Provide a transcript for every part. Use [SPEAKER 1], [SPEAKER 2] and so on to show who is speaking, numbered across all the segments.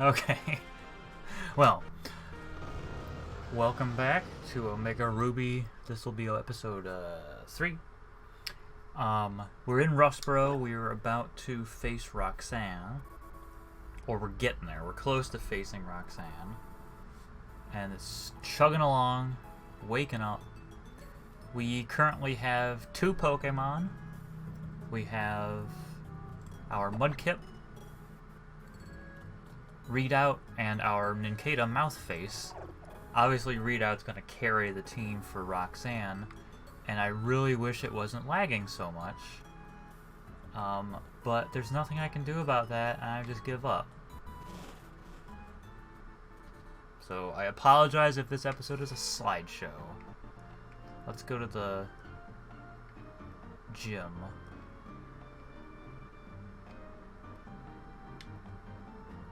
[SPEAKER 1] Okay. Well, welcome back to Omega Ruby. This will be episode 3. We're in Rustboro. We're about to face Roxanne. Or we're getting there. We're close to facing Roxanne. And it's chugging along, waking up. We currently have 2 Pokemon. We have our Mudkip, Rhydon, and our Nincada Mouthface. Obviously, Rhyhorn's going to carry the team for Roxanne, and I really wish it wasn't lagging so much. But there's nothing I can do about that, and I just give up. So I apologize if this episode is a slideshow. Let's go to the gym.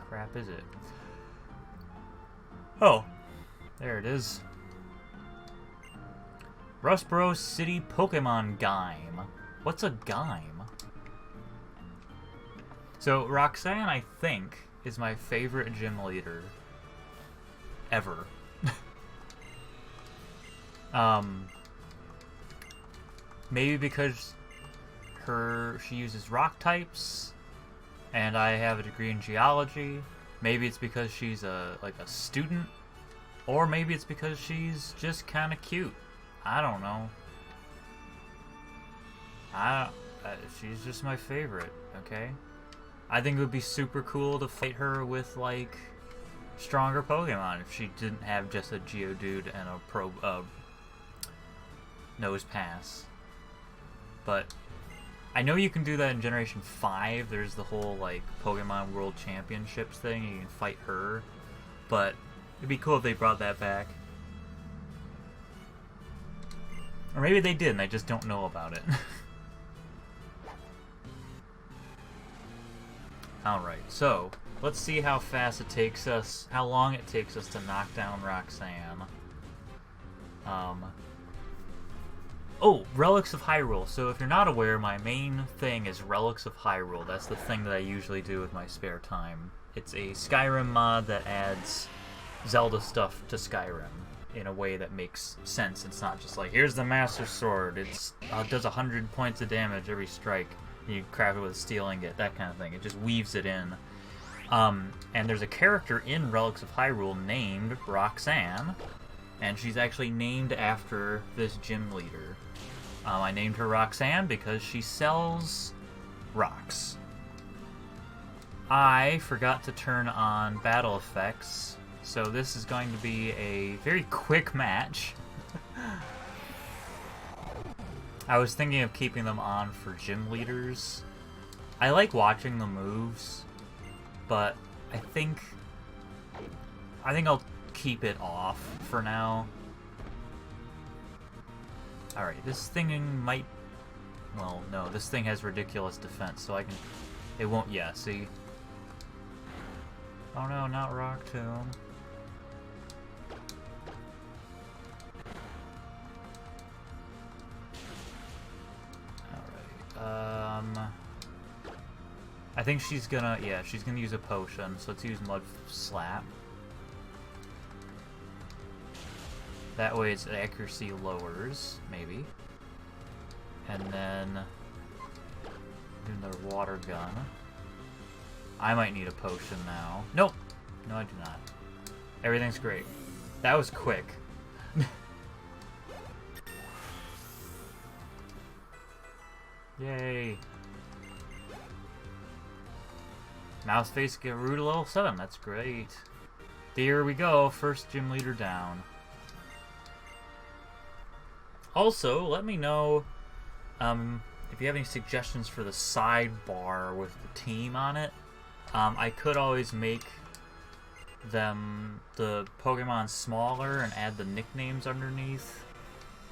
[SPEAKER 1] Crap is it? Oh, there it is. Rustboro City Pokemon Game. What's a game? So Roxanne, I think, is my favorite gym leader ever. Maybe because she uses rock types, and I have a degree in geology. Maybe it's because she's a student, or maybe it's because she's just kind of cute. I don't know. She's just my favorite. Okay, I think it would be super cool to fight her with like stronger Pokemon if she didn't have just a Geodude and a Nose Pass. But I know you can do that in Generation 5. There's the whole like Pokemon World Championships thing. You can fight her. But it'd be cool if they brought that back. Or maybe they did and I just don't know about it. Alright, so let's see how fast it takes us, how long it takes us to knock down Roxanne. Oh, Relics of Hyrule. So if you're not aware, my main thing is Relics of Hyrule. That's the thing that I usually do with my spare time. It's a Skyrim mod that adds Zelda stuff to Skyrim in a way that makes sense. It's not just like, here's the Master Sword. It does 100 points of damage every strike. You craft it with a steel ingot, that kind of thing. It just weaves it in. And there's a character in Relics of Hyrule named Roxanne, and she's actually named after this gym leader. I named her Roxanne because she sells rocks. I forgot to turn on battle effects, so this is going to be a very quick match. I was thinking of keeping them on for gym leaders. I like watching the moves, but I think I'll keep it off for now. Alright, this thing might... Well, no, this thing has ridiculous defense, so I can... It won't... Yeah, see? Oh no, not Rock Tomb. Alright, I think she's gonna... Yeah, she's gonna use a potion, so let's use Mud Slap. That way its accuracy lowers, maybe. And then do another water gun. I might need a potion now. Nope! No, I do not. Everything's great. That was quick. Yay! Mouthface Geodude level 7, that's great. There we go, first gym leader down. Also, let me know if you have any suggestions for the sidebar with the team on it. I could always make the Pokemon smaller and add the nicknames underneath.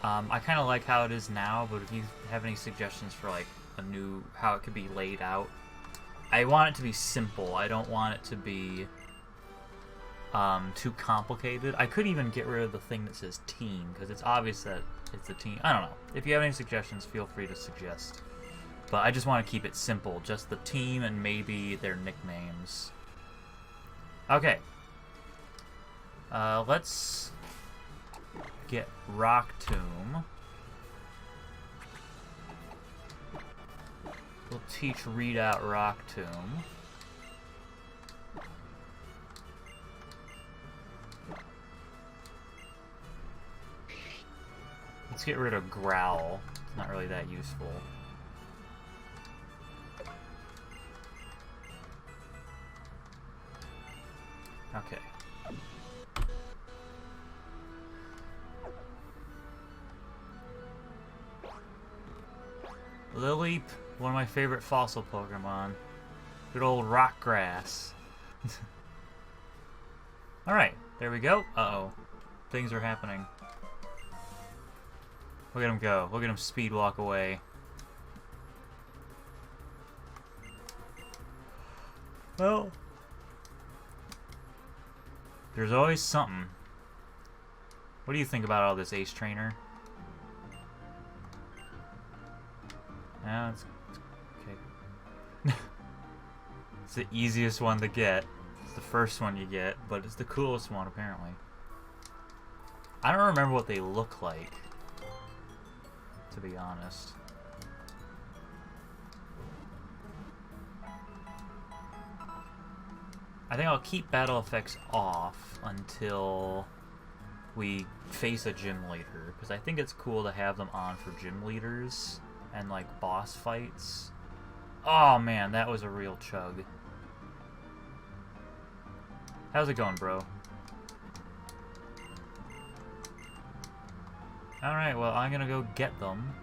[SPEAKER 1] I kind of like how it is now, but if you have any suggestions for like how it could be laid out, I want it to be simple. I don't want it to be too complicated. I could even get rid of the thing that says team, because it's obvious that it's the team. I don't know. If you have any suggestions, feel free to suggest. But I just want to keep it simple. Just the team and maybe their nicknames. Okay. Let's get Rock Tomb. We'll teach Readout Rock Tomb. Let's get rid of Growl. It's not really that useful. Okay. Lileep, one of my favorite fossil Pokemon. Good old rock grass. Alright, there we go. Uh-oh. Things are happening. Look at him go. Look at him speed walk away. Well, there's always something. What do you think about all this, Ace Trainer? Yeah, it's okay. It's the easiest one to get. It's the first one you get, but it's the coolest one, apparently. I don't remember what they look like, to be honest. I think I'll keep battle effects off until we face a gym leader, because I think it's cool to have them on for gym leaders and like boss fights. Oh man, that was a real chug. How's it going, bro? Alright, well, I'm gonna go get them.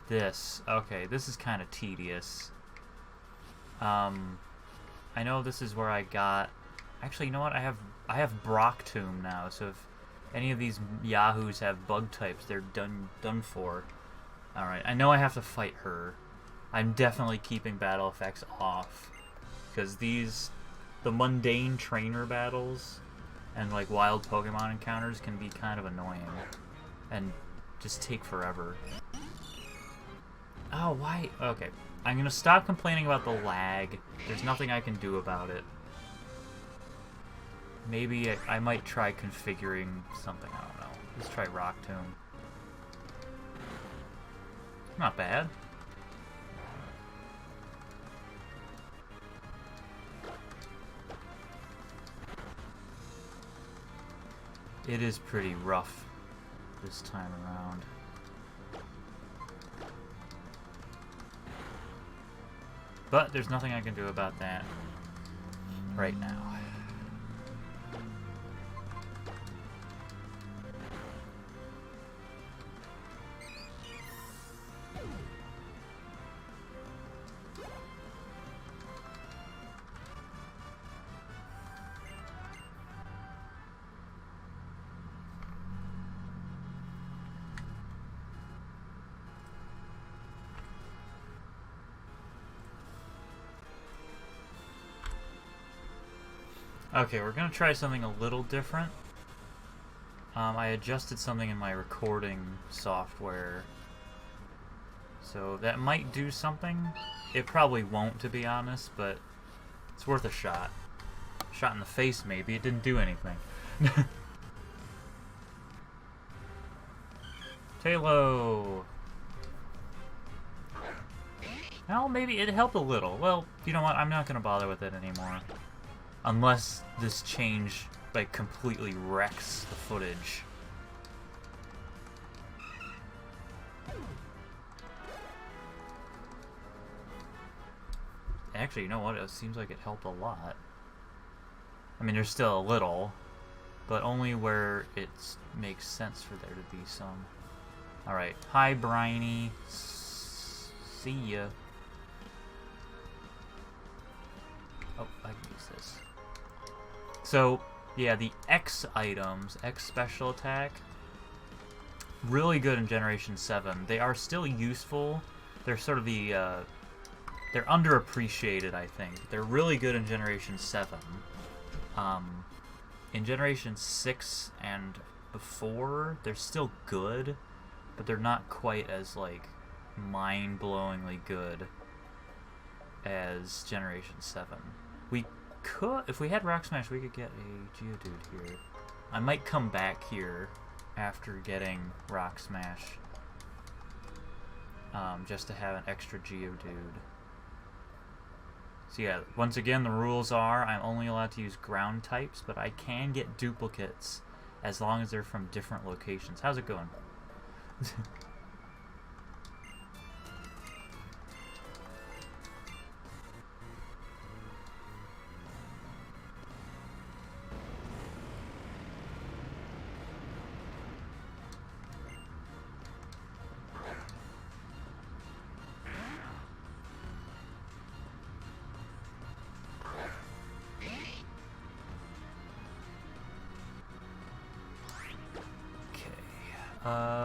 [SPEAKER 1] This. Okay, this is kind of tedious. I know this is where I got... Actually, you know what? I have Brock Tomb now, so if any of these yahoos have bug types, they're done for. Alright, I know I have to fight her. I'm definitely keeping battle effects off. Because the mundane trainer battles and like wild Pokemon encounters can be kind of annoying. And just take forever. Oh, why? Okay. I'm gonna stop complaining about the lag. There's nothing I can do about it. Maybe I might try configuring something. I don't know. Let's try Rock Tomb. Not bad. It is pretty rough this time around. But there's nothing I can do about that right now. Okay, we're gonna try something a little different. I adjusted something in my recording software, so that might do something. It probably won't, to be honest, but it's worth a shot. Shot in the face, maybe. It didn't do anything. Talo! Well, maybe it helped a little. Well, you know what? I'm not gonna bother with it anymore. Unless this change, like, completely wrecks the footage. Actually, you know what? It seems like it helped a lot. I mean, there's still a little, but only where it makes sense for there to be some. Alright. Hi, Briny. See ya. Oh, I can use this. So, yeah, the X items, X special attack, really good in Generation 7. They are still useful. They're sort of the, they're underappreciated, I think. They're really good in Generation 7. In Generation 6 and before, they're still good, but they're not quite as, like, mind-blowingly good. as Generation 7. We could, if we had Rock Smash, we could get a Geodude here. I might come back here after getting Rock Smash, just to have an extra Geodude. So yeah, once again, the rules are I'm only allowed to use ground types, but I can get duplicates as long as they're from different locations. How's it going?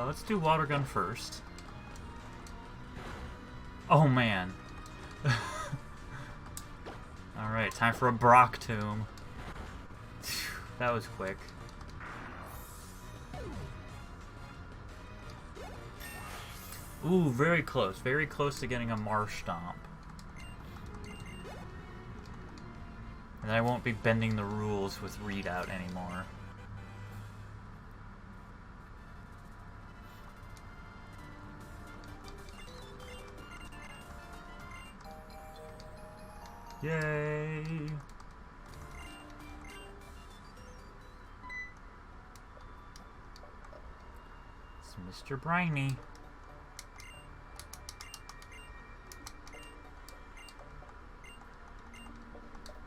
[SPEAKER 1] Let's do Water Gun first. Oh man. Alright, time for a Brock Tomb. That was quick. Ooh, very close. Very close to getting a Marsh Stomp. And I won't be bending the rules with Readout anymore. Yay! It's Mr. Briny.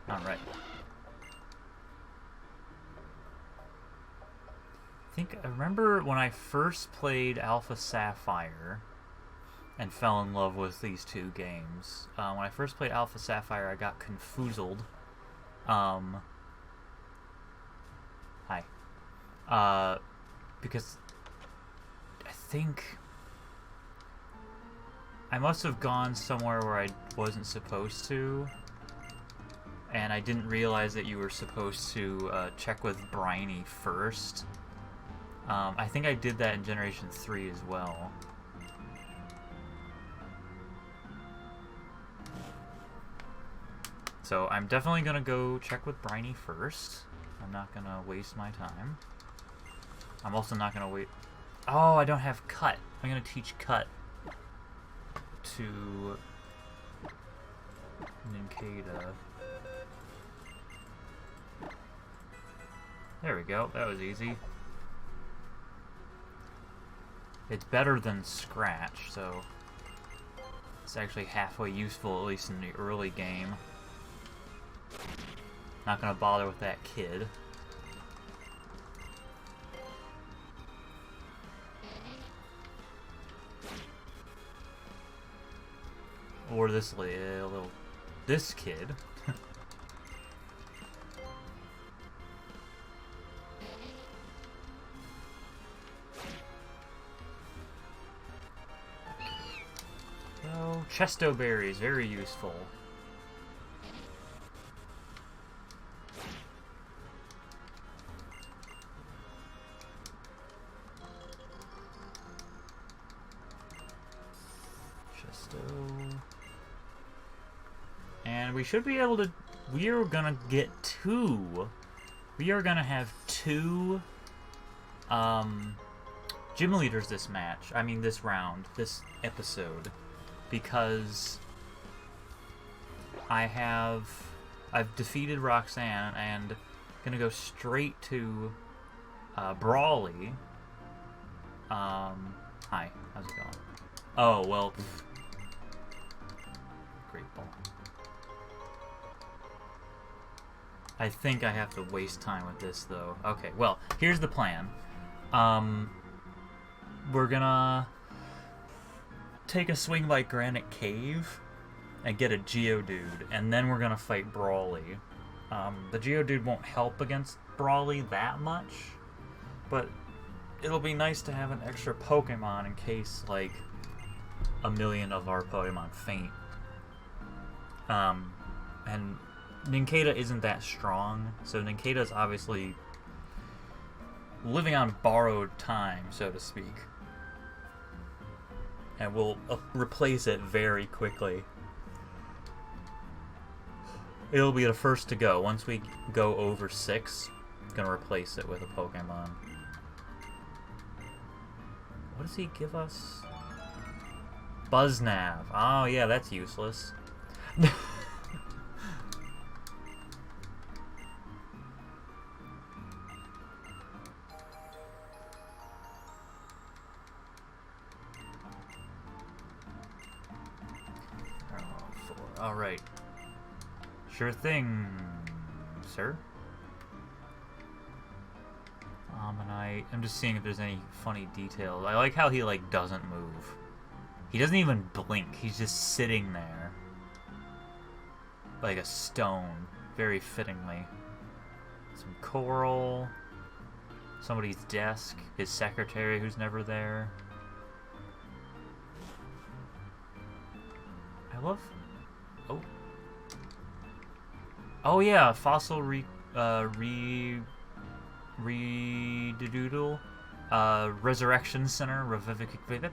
[SPEAKER 1] Alright. I remember when I first played Alpha Sapphire and fell in love with these two games. When I first played Alpha Sapphire, I got confoozled. Hi. Because I think I must have gone somewhere where I wasn't supposed to, and I didn't realize that you were supposed to check with Briny first. I think I did that in Generation 3 as well. So I'm definitely going to go check with Briny first. I'm not going to waste my time. I'm also not going to wait... Oh, I don't have Cut. I'm going to teach Cut to Nincada. There we go. That was easy. It's better than Scratch, so it's actually halfway useful, at least in the early game. Not gonna bother with that kid. Or this this kid. So, Chesto Berries, very useful. And we should be able to... We are gonna get two... We are gonna have two... gym leaders this match. I mean, this round. This episode. Because... I've defeated Roxanne and gonna go straight to... Brawly. Hi. How's it going? Oh, well... Great ball. I think I have to waste time with this, though. Okay, well, here's the plan. We're gonna take a swing by Granite Cave and get a Geodude, and then we're gonna fight Brawly. The Geodude won't help against Brawly that much, but it'll be nice to have an extra Pokemon in case, like, a million of our Pokemon faint. And Nincada isn't that strong, so Nincada's obviously living on borrowed time, so to speak. And we'll replace it very quickly. It'll be the first to go. Once we go over 6, I'm gonna replace it with a Pokemon. What does he give us? Buzznav. Oh yeah, that's useless. Alright. Sure thing, sir. Ammonite. I'm just seeing if there's any funny details. I like how he, like, doesn't move. He doesn't even blink. He's just sitting there. Like a stone. Very fittingly. Some coral. Somebody's desk. His secretary who's never there. I love... Oh. Oh yeah, fossil redoodle. Resurrection Center, revivification.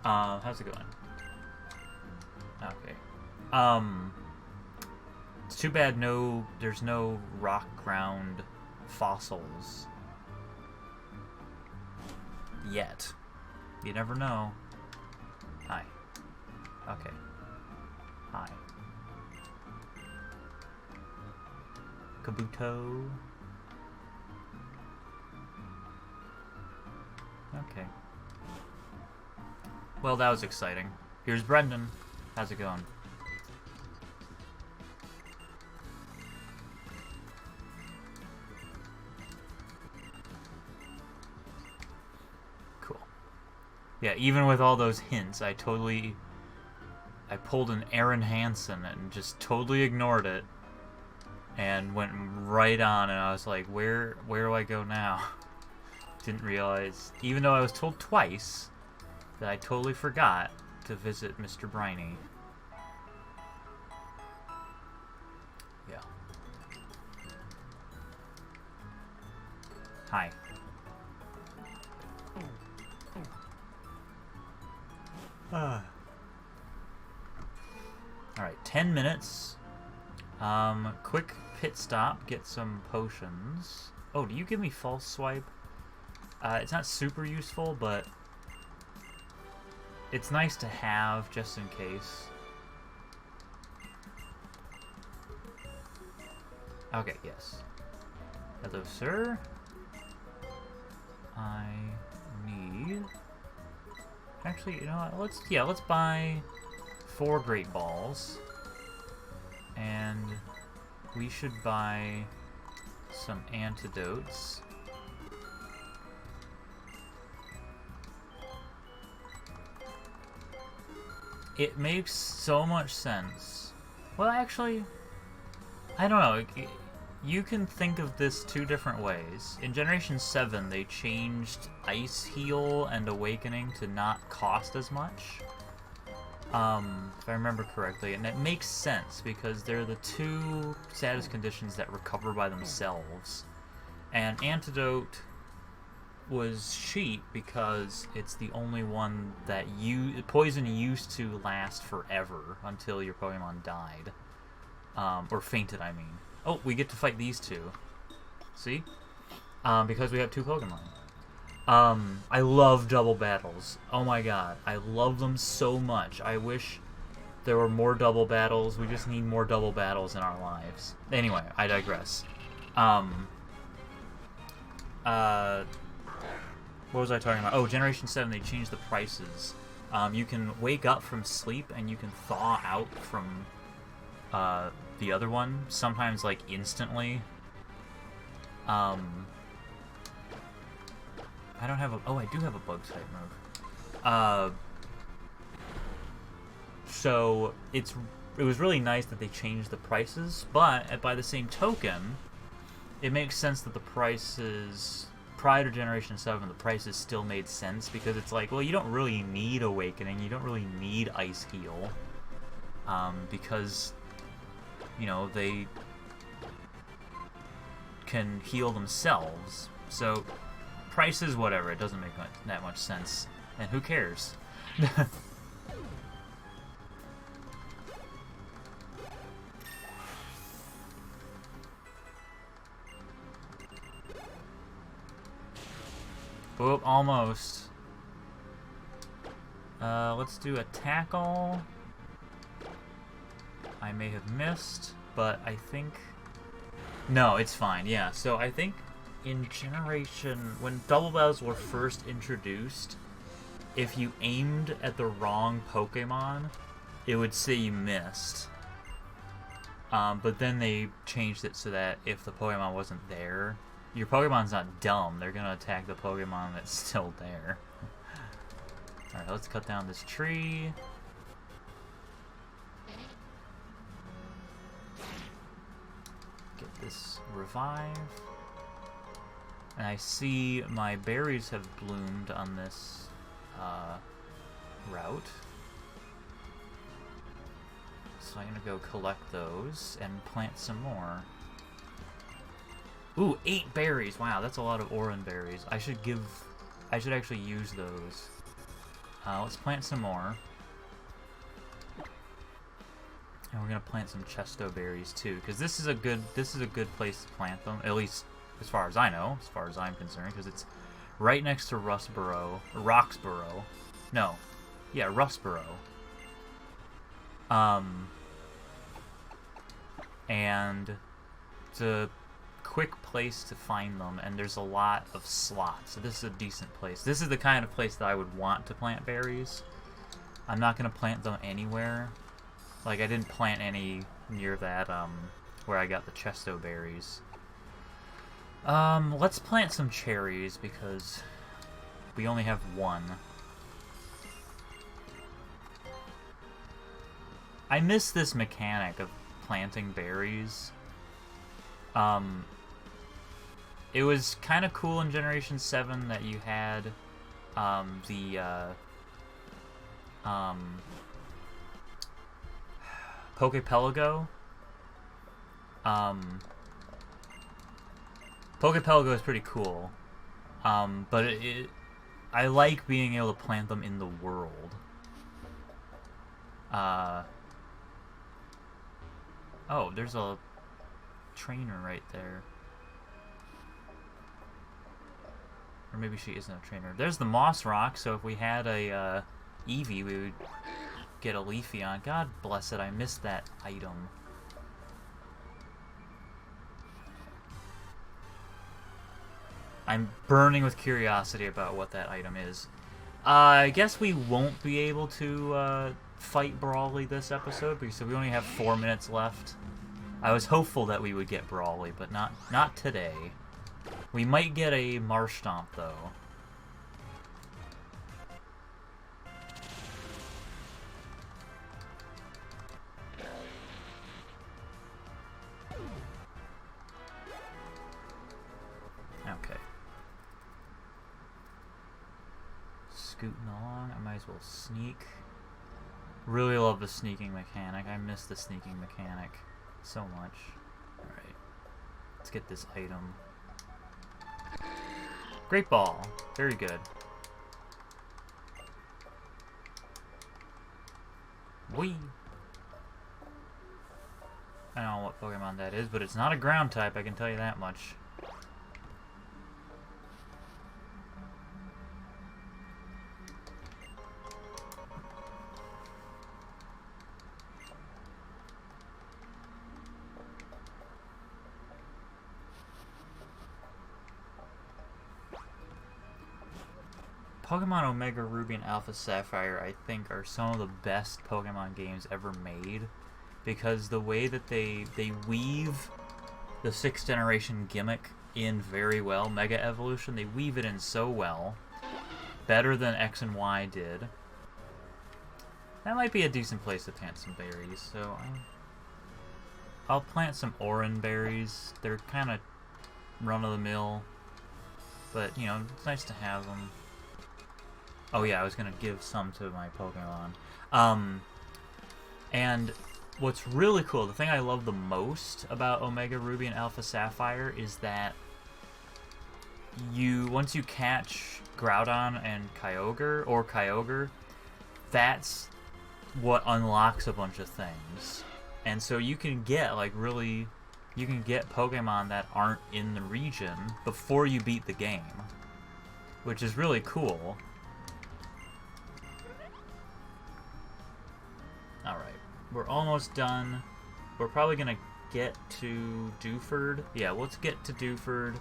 [SPEAKER 1] How's it going? Okay. It's too bad there's no rock ground fossils yet. You never know. Hi. Okay. Hi. Kabuto. Okay. Well, that was exciting. Here's Brendan. How's it going? Cool. Yeah, even with all those hints, I pulled an Aaron Hansen and just totally ignored it and went right on, and I was like, where do I go now? Didn't realize, even though I was told twice, that I totally forgot to visit Mr. Briny. Yeah. Hi. Alright, 10 minutes. Quick pit stop, get some potions. Oh, do you give me false swipe? It's not super useful, but it's nice to have just in case. Okay, yes. Hello, sir. I need... Actually, you know what? Let's buy 4 Great Balls. And we should buy some antidotes. It makes so much sense. Well, actually, I don't know. You can think of this 2 different ways. In Generation 7, they changed Ice Heal and Awakening to not cost as much. If I remember correctly, and it makes sense because they're the 2 status conditions that recover by themselves. And Antidote was cheap because it's the only one that poison used to last forever until your Pokemon died. Or fainted, I mean. Oh, we get to fight these 2. See? Because we have 2 Pokemon. I love double battles. Oh my god. I love them so much. I wish there were more double battles. We just need more double battles in our lives. Anyway, I digress. What was I talking about? Oh, Generation 7, they changed the prices. You can wake up from sleep and you can thaw out from the other one, sometimes like instantly. I don't have a... Oh, I do have a bug type move. So it was really nice that they changed the prices, but by the same token, it makes sense that the prices prior to Generation 7, the prices still made sense because it's like, well, you don't really need Awakening, you don't really need Ice Heal, because, you know, they can heal themselves. So prices, whatever, it doesn't make that much sense. And who cares? Whoop, almost. Let's do a tackle. I may have missed, but I think... No, it's fine, yeah. So I think in Generation... When Double Battles were first introduced, if you aimed at the wrong Pokemon, it would say you missed. But then they changed it so that if the Pokemon wasn't there, your Pokemon's not dumb. They're gonna attack the Pokemon that's still there. Alright, let's cut down this tree. Get this revive. And I see my berries have bloomed on this route. So I'm gonna go collect those and plant some more. Ooh, 8 berries! Wow, that's a lot of Oran berries. I should actually use those. Let's plant some more. And we're gonna plant some Chesto berries too, because this is a good place to plant them, at least as far as I know, as far as I'm concerned, because it's right next to Roxborough. No. Yeah, Rustboro. And it's a quick place to find them, and there's a lot of slots, so this is a decent place. This is the kind of place that I would want to plant berries. I'm not going to plant them anywhere. Like, I didn't plant any near that, where I got the Chesto berries. Let's plant some cherries, because we only have one. I miss this mechanic of planting berries. It was kind of cool in Generation 7 that you had Pokepelago. Pokepelago is pretty cool. But I like being able to plant them in the world. Oh, there's a trainer right there. Or maybe she isn't a trainer. There's the Moss Rock, so if we had a Eevee, we would get a Leafeon. God bless it, I missed that item. I'm burning with curiosity about what that item is. I guess we won't be able to fight Brawly this episode, because we only have 4 minutes left. I was hopeful that we would get Brawly, but not today. We might get a Marshtomp, though. Okay. Scooting along. I might as well sneak. Really love the sneaking mechanic. I miss the sneaking mechanic so much. Alright. Let's get this item. Great Ball. Very good. Whee! I don't know what Pokemon that is, but it's not a ground type, I can tell you that much. Pokemon Omega Ruby and Alpha Sapphire, I think, are some of the best Pokemon games ever made, because the way that they weave the 6th generation gimmick in very well, Mega Evolution, they weave it in so well, better than X and Y did. That might be a decent place to plant some berries, so I'll plant some Oran berries. They're kind of run-of-the-mill, but, you know, it's nice to have them. Oh yeah, I was gonna give some to my Pokemon. And what's really cool, the thing I love the most about Omega Ruby and Alpha Sapphire is that once you catch Groudon and Kyogre, that's what unlocks a bunch of things. And so you can get, like, you can get Pokemon that aren't in the region before you beat the game. which is really cool. Alright, we're almost done. We're probably gonna get to Dewford. Yeah, let's get to Dewford,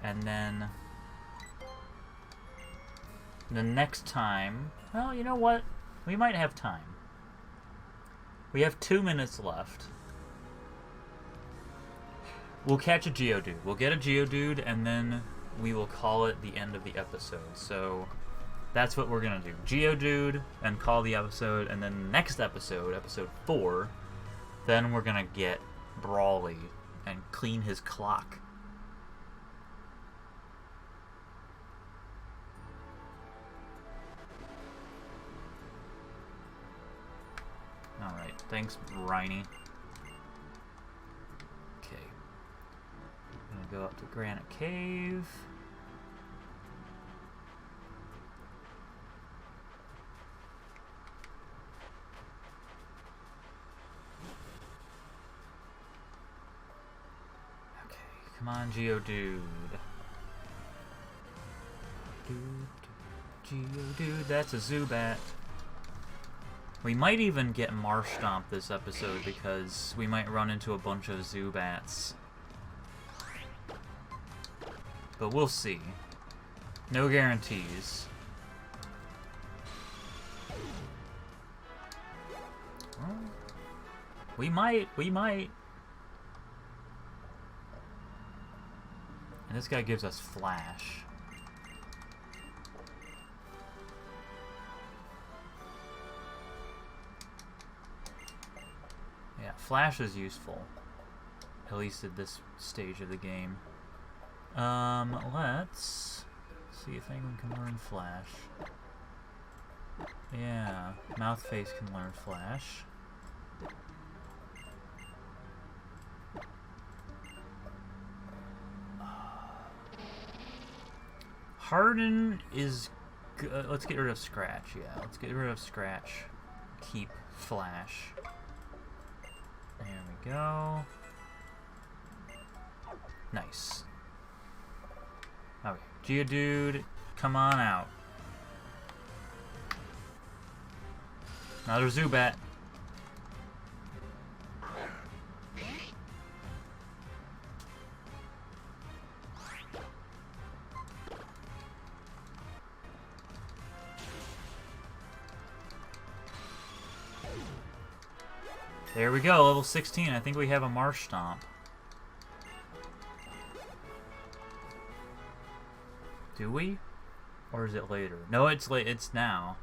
[SPEAKER 1] and then the next time... Well, you know what? We might have time. We have 2 minutes left. We'll catch a Geodude. We'll get a Geodude, and then we will call it the end of the episode. So that's what we're going to do. Geodude, and call the episode, and then next episode, episode 4, then we're going to get Brawly and clean his clock. Alright, thanks, Briny. Okay. I'm gonna go up to Granite Cave. Okay, come on, Geodude. Geodude, that's a Zubat. We might even get Marsh Stomp this episode because we might run into a bunch of Zubats. But we'll see. No guarantees. Well, we might. And this guy gives us Flash. Yeah, Flash is useful. At least at this stage of the game. Let's see if anyone can learn Flash. Yeah, Mouthface can learn Flash. Harden is good. Let's get rid of Scratch, yeah. Let's get rid of Scratch. Keep Flash. There we go. Nice. Okay, Geodude, come on out. Another Zubat. There we go, level 16. I think we have a Marsh Stomp. Do we? Or is it later? No, it's late. It's now.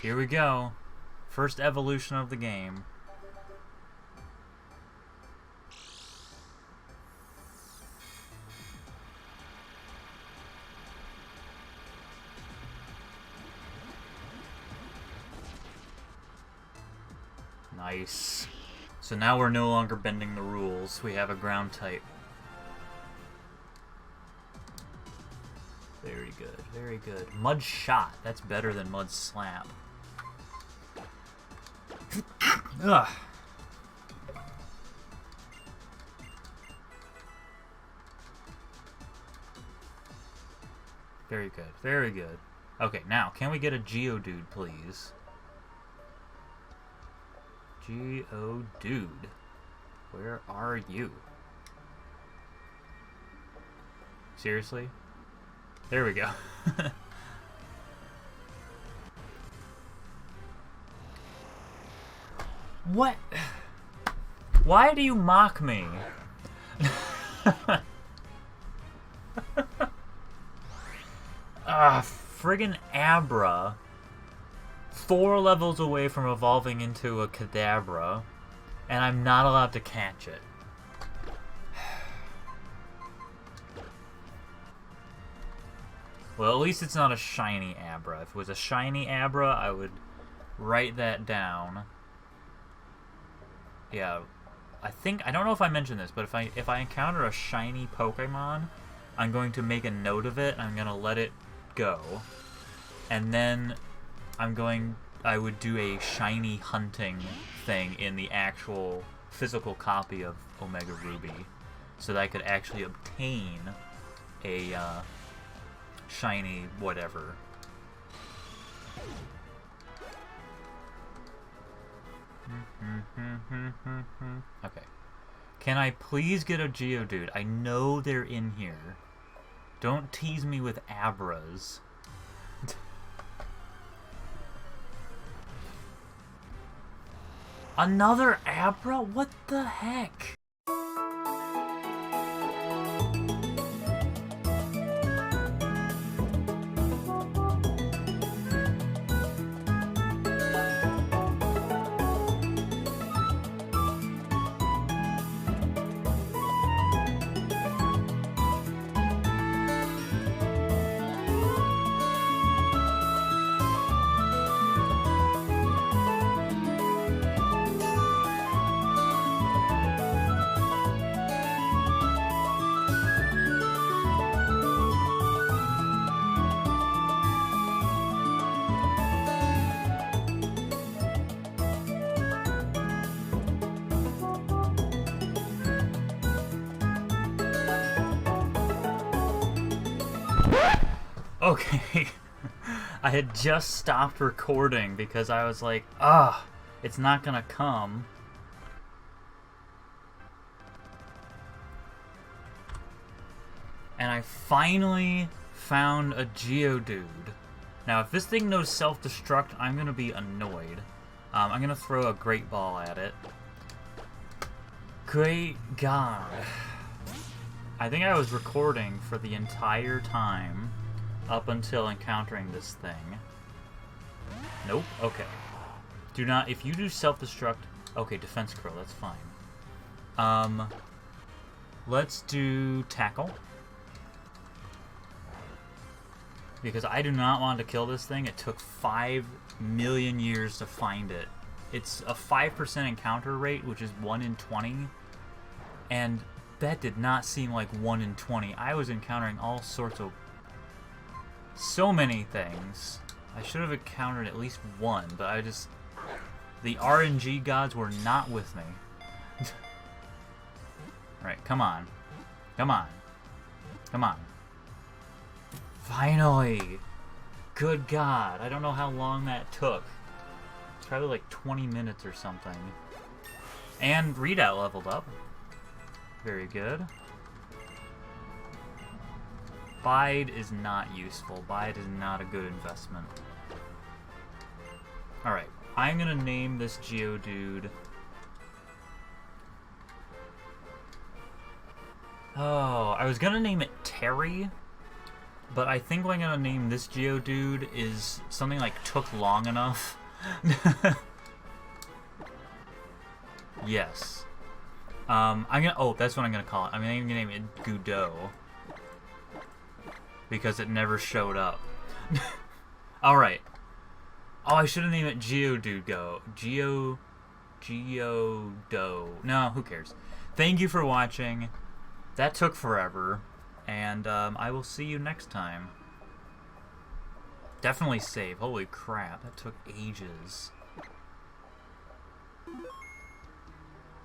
[SPEAKER 1] Here we go. First evolution of the game. Nice. So now we're no longer bending the rules. We have a ground type. Very good, very good. Mud Shot. That's better than Mud Slap. Ugh. Very good, very good. Okay, now, can we get a Geodude, please? Geodude. Where are you? Seriously? There we go. What? Why do you mock me? Friggin' Abra. 4 levels away from evolving into a Kadabra, and I'm not allowed to catch it. Well, at least it's not a shiny Abra. If it was a shiny Abra, I would write that down. Yeah, I don't know if I mentioned this, but if I encounter a shiny Pokemon, I'm going to make a note of it, and I'm going to let it go. And then I would do a shiny hunting thing in the actual physical copy of Omega Ruby, so that I could actually obtain a shiny whatever. Okay. Can I please get a Geodude? I know they're in here. Don't tease me with Abras. Another Abra? What the heck? Okay, I had just stopped recording because I was like, it's not gonna come. And I finally found a Geodude. Now, if this thing knows self-destruct, I'm gonna be annoyed. I'm gonna throw a Great Ball at it. Great God. I think I was recording for the entire time up until encountering this thing. Nope. Okay. Do not... If you do self-destruct... Okay, Defense Curl. That's fine. Let's do Tackle. Because I do not want to kill this thing. It took 5 million years to find it. It's a 5% encounter rate, which is 1 in 20. And that did not seem like 1 in 20. I was encountering all sorts of... so many things. I should have encountered at least one, but I just... The RNG gods were not with me. Alright, come on. Come on. Come on. Finally! Good God. I don't know how long that took. It's probably like 20 minutes or something. And Readout leveled up. Very good. Bide is not useful. Bide is not a good investment. Alright, I'm gonna name this Geodude... Oh, I was gonna name it Terry, but I think what I'm gonna name this Geodude is something like Took Long Enough. Yes. That's what I'm gonna call it. I'm gonna name it Gudo. Because it never showed up. Alright. Oh, I should have named it Geodude Go. Geodo. No, who cares? Thank you for watching. That took forever. And I will see you next time. Definitely save. Holy crap, that took ages.